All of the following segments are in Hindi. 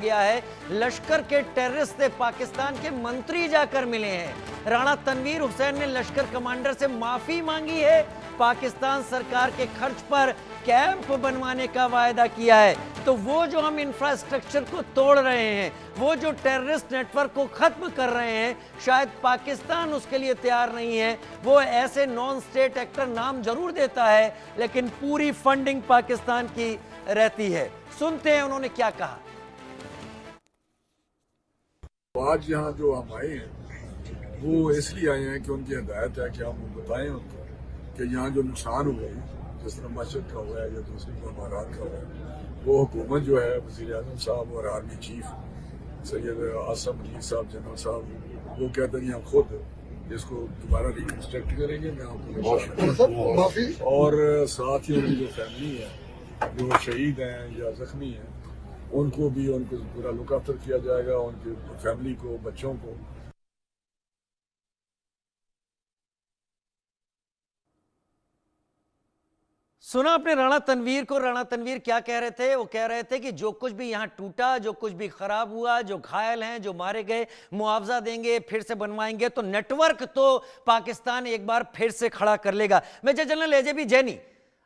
गया है। लश्कर के टेररिस्ट से पाकिस्तान के मंत्री जाकर मिले हैं। राणा तनवीर हुसैन ने लश्कर कमांडर से माफी मांगी है। पाकिस्तान सरकार के खर्च पर कैंप बनवाने का वायदा किया है। तो वो जो हम इंफ्रास्ट्रक्चर को तोड़ रहे हैं, वो जो टेररिस्ट नेटवर्क को खत्म कर रहे हैं, शायद पाकिस्तान उसके लिए तैयार नहीं है। वो ऐसे नॉन स्टेट एक्टर नाम जरूर देता है, लेकिन पूरी फंडिंग पाकिस्तान की रहती है। सुनते हैं उन्होंने क्या कहा। आज यहाँ जो हम आए हैं वो इसलिए आए हैं कि उनकी हिदायत है कि हम बताएं उनको कि यहाँ जो नुकसान हुआ है, जिस तरह मस्जिद का हुआ है या दूसरी इमारत का हुआ है, वो हुकूमत जो है वज़ीर आज़म साहब और आर्मी चीफ सैयद आसम अली साहब जनरल साहब वो कहते हैं हम खुद इसको दोबारा रिकन्स्ट्रक्ट करेंगे। मैं आपको माफी और साथ ही उनकी जो फैमिली है जो शहीद हैं या जख्मी हैं उनको भी उनको पूरा लुक आफ्टर किया जाएगा, उनकी फैमिली को, बच्चों को। सुना आपने राणा तनवीर को। राणा तनवीर क्या कह रहे थे? वो कह रहे थे कि जो कुछ भी यहां टूटा, जो कुछ भी खराब हुआ, जो घायल हैं, जो मारे गए, मुआवजा देंगे, फिर से बनवाएंगे। तो नेटवर्क तो पाकिस्तान एक बार फिर से खड़ा कर लेगा। मेजर जनरल एजेबी जैनी,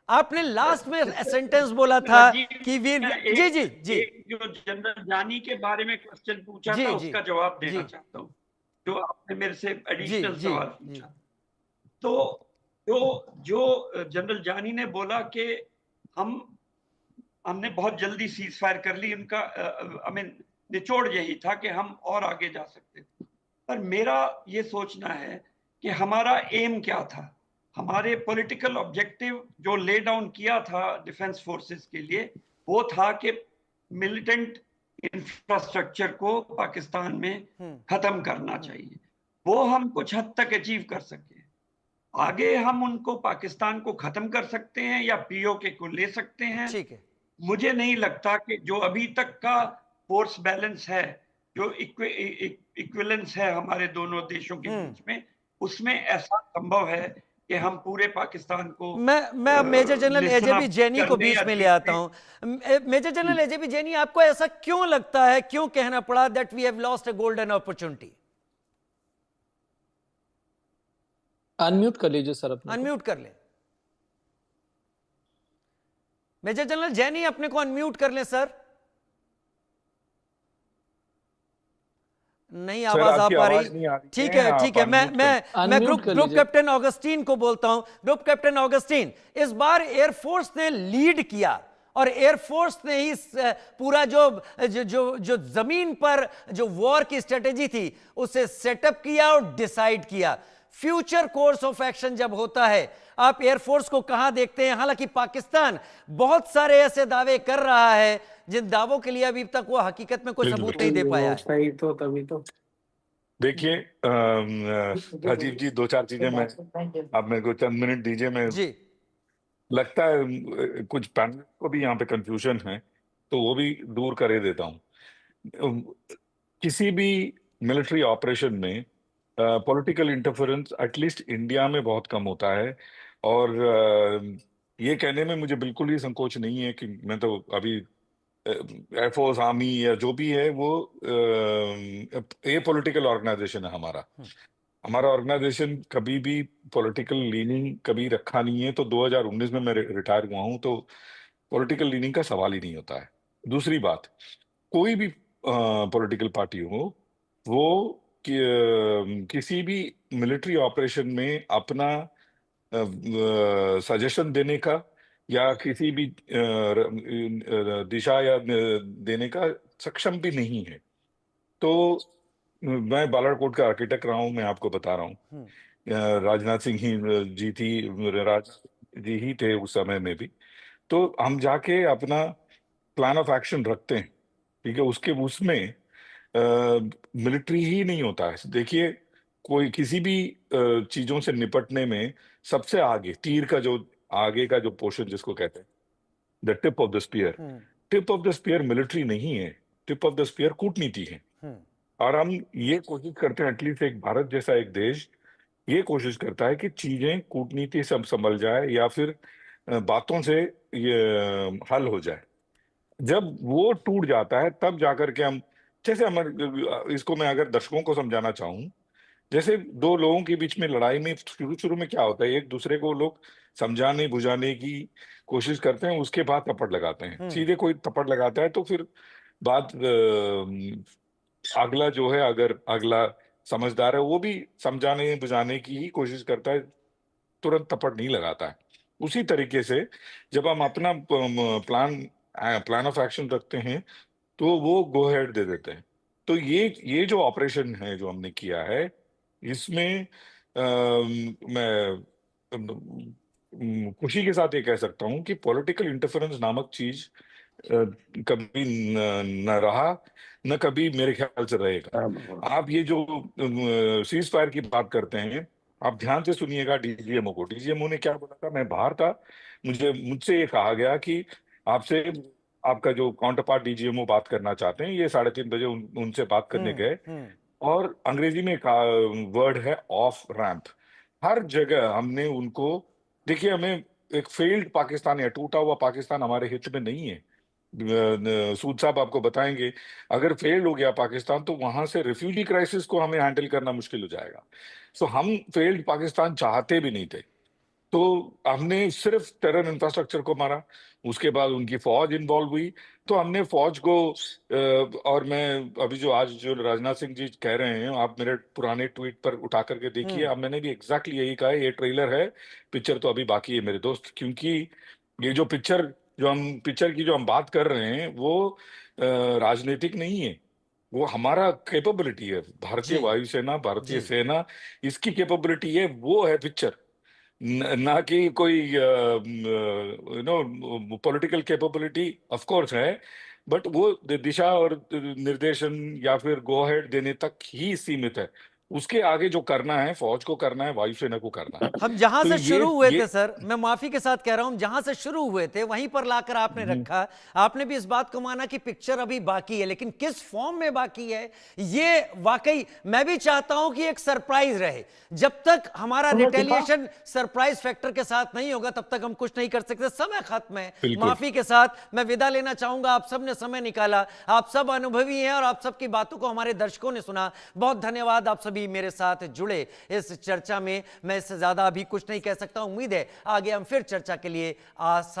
आपने लास्ट में सेंटेंस बोला था कि वीर जी जी जी जो जनरल जानी के बारे में क्वेश्चन पूछा जी था जी उसका जवाब जी देना चाहता हूँ, जो आपने मेरे से जी एडिशनल जी सवाल जी पूछा। तो जो जनरल जानी ने बोला कि हमने बहुत जल्दी सीज फायर कर ली, उनका आई मीन निचोड़ यही था कि हम और आगे जा सकते थे। पर मेरा ये सोचना है कि हमारा एम क्या था, हमारे पॉलिटिकल ऑब्जेक्टिव जो ले डाउन किया था डिफेंस फोर्सेस के लिए, वो था कि मिलिटेंट इंफ्रास्ट्रक्चर को पाकिस्तान में खत्म करना चाहिए। वो हम कुछ हद तक अचीव कर सके। आगे हम उनको पाकिस्तान को खत्म कर सकते हैं या पीओके को ले सकते हैं। ठीक है। मुझे नहीं लगता कि जो अभी तक का फोर्स बैलेंस है, जो इक्विवेलेंस है हमारे दोनों देशों के बीच में, उसमें ऐसा संभव है कि हम पूरे पाकिस्तान को मैं अब मेजर जनरल एजेबी जैनी को बीच में ले आता हूं। मेजर जनरल एजेबी जैनी, आपको ऐसा क्यों लगता है, क्यों कहना पड़ा that we have lost a golden opportunity? Unmute कर लीजिए सर, अपने अनम्यूट कर ले। मेजर जनरल जैनी अपने को अनम्यूट कर ले सर। नहीं आवाज आ पा रही। ठीक है ठीक है, मैं ग्रुप कैप्टन ऑगस्टीन को बोलता हूं। ग्रुप कैप्टन ऑगस्टीन, इस बार एयरफोर्स ने लीड किया और एयरफोर्स ने ही पूरा जो जमीन पर जो वॉर की स्ट्रेटेजी थी उसे सेटअप किया और डिसाइड किया। फ्यूचर कोर्स ऑफ एक्शन जब होता है, आप एयरफोर्स को कहां देखते हैं? हालांकि पाकिस्तान बहुत सारे ऐसे दावे कर रहा है जिन दावों के लिए अभी तक वो हकीकत में कोई सबूत नहीं दे पाया है। सही तो तभी तो देखिए राजीव जी, दो चार चीजें मैं, आप मेरे को चंद मिनट दीजिए। मैं जी लगता है कुछ पैनल को भी यहाँ पे कंफ्यूजन है, तो वो भी दूर कर ही देता हूँ। किसी भी मिलिट्री ऑपरेशन में पॉलिटिकल इंटरफेरेंस एटलीस्ट इंडिया में बहुत कम होता है। और ये कहने में मुझे बिल्कुल ही संकोच नहीं है कि मैं तो अभी एयरफोर्स, आर्मी या जो भी है वो ए पॉलिटिकल ऑर्गेनाइजेशन है हमारा। हमारा ऑर्गेनाइजेशन कभी भी पॉलिटिकल लीनिंग कभी रखा नहीं है। तो 2019 में मैं रिटायर हुआ हूं, तो पॉलिटिकल लीनिंग का सवाल ही नहीं होता है। दूसरी बात, कोई भी पॉलिटिकल पार्टी हो, वो किसी भी मिलिट्री ऑपरेशन में अपना सजेशन देने का या किसी भी दिशा या देने का सक्षम भी नहीं है। तो मैं बालाकोट का आर्किटेक्ट रहा हूं, मैं आपको बता रहा हूँ। राजनाथ सिंह जी थी, राज जी ही थे उस समय में भी। तो हम जाके अपना प्लान ऑफ एक्शन रखते हैं, ठीक है। उसके उसमें मिलिट्री ही नहीं होता है। देखिए, कोई किसी भी चीजों से निपटने में सबसे आगे तीर का जो आगे का जो पोर्शन जिसको कहते हैं the tip of the spear, tip of the spear military नहीं है, टिप ऑफ द स्पीयर कूटनीति है। और हम ये कोशिश करते हैं, एटलीस्ट एक भारत जैसा एक देश ये कोशिश करता है कि चीजें कूटनीति से संभल जाए या फिर बातों से ये हल हो जाए। जब वो टूट जाता है तब जाकर के हम, जैसे हम इसको मैं अगर दर्शकों को समझाना चाहूं, जैसे दो लोगों के बीच में लड़ाई में शुरू शुरू में क्या होता है, एक दूसरे को लोग समझाने बुझाने की कोशिश करते हैं, उसके बाद थप्पड़ लगाते हैं। सीधे कोई थप्पड़ लगाता है तो फिर बात अगला जो है, अगर अगला समझदार है, वो भी समझाने बुझाने की ही कोशिश करता है, तुरंत थप्पड़ नहीं लगाता है। उसी तरीके से जब हम अपना प्लान ऑफ एक्शन रखते हैं तो वो गो हेड दे देते हैं। तो ये जो ऑपरेशन है जो हमने किया है, इसमें मैं खुशी के साथ ये कह सकता हूं कि पॉलिटिकल इंटरफेरेंस नामक चीज कभी न रहा, न कभी मेरे ख्याल से रहेगा। आप ये जो सीज फायर की बात करते हैं, आप ध्यान से सुनिएगा डीजीएमओ को। डीजीएमओ ने क्या बोला था, मैं बाहर था, मुझसे ये कहा गया कि आपसे आपका जो काउंटर पार्ट डीजीएमओ बात करना चाहते हैं। ये 3:30 बजे उनसे बात करने गए, और अंग्रेजी में वर्ड है ऑफ रैंप। हर जगह हमने उनको, देखिए हमें एक फेल्ड पाकिस्तान या टूटा हुआ पाकिस्तान हमारे हित में नहीं है। सूद साहब आपको बताएंगे, अगर फेल हो गया पाकिस्तान तो वहां से रिफ्यूजी क्राइसिस को हमें हैंडल करना मुश्किल हो जाएगा। सो हम फेल्ड पाकिस्तान चाहते भी नहीं थे। तो हमने सिर्फ टेरर इंफ्रास्ट्रक्चर को मारा, उसके बाद उनकी फौज इन्वॉल्व हुई, तो हमने फौज को और मैं अभी जो आज जो राजनाथ सिंह जी कह रहे हैं, आप मेरे पुराने ट्वीट पर उठा करके देखिए, अब मैंने भी एग्जैक्टली यही कहा है। ये ट्रेलर है, पिक्चर तो अभी बाकी है मेरे दोस्त, क्योंकि ये जो पिक्चर की जो हम बात कर रहे हैं वो राजनीतिक नहीं है, वो हमारा कैपेबिलिटी है। भारतीय वायुसेना, भारतीय सेना, इसकी कैपेबिलिटी है, वो है पिक्चर, ना कि कोई पॉलिटिकल कैपेबिलिटी ऑफ कोर्स है, बट वो दिशा और निर्देशन या फिर गो हेड देने तक ही सीमित है। उसके आगे जो करना है, फौज को करना है, वायुसेना को करना है। हम जहां तो से शुरू हुए ये थे सर, मैं माफी के साथ कह रहा हूं, जहां से शुरू हुए थे वहीं पर लाकर आपने रखा। आपने भी इस बात को माना कि पिक्चर अभी बाकी है, लेकिन किस फॉर्म में बाकी है ये वाकई मैं भी चाहता हूं कि एक सरप्राइज रहे। जब तक हमारा रिटेलिएशन सरप्राइज फैक्टर के साथ नहीं होगा तब तक हम कुछ नहीं कर सकते। समय खत्म है, बिल्कुल। माफी के साथ मैं विदा लेना चाहूंगा। आप सब ने समय निकाला, आप सब अनुभवी हैं और आप सबकी बातों को हमारे दर्शकों ने सुना। बहुत धन्यवाद आप सभी मेरे साथ जुड़े इस चर्चा में। मैं इससे ज्यादा अभी कुछ नहीं कह सकता। उम्मीद है आगे हम फिर चर्चा के लिए साथ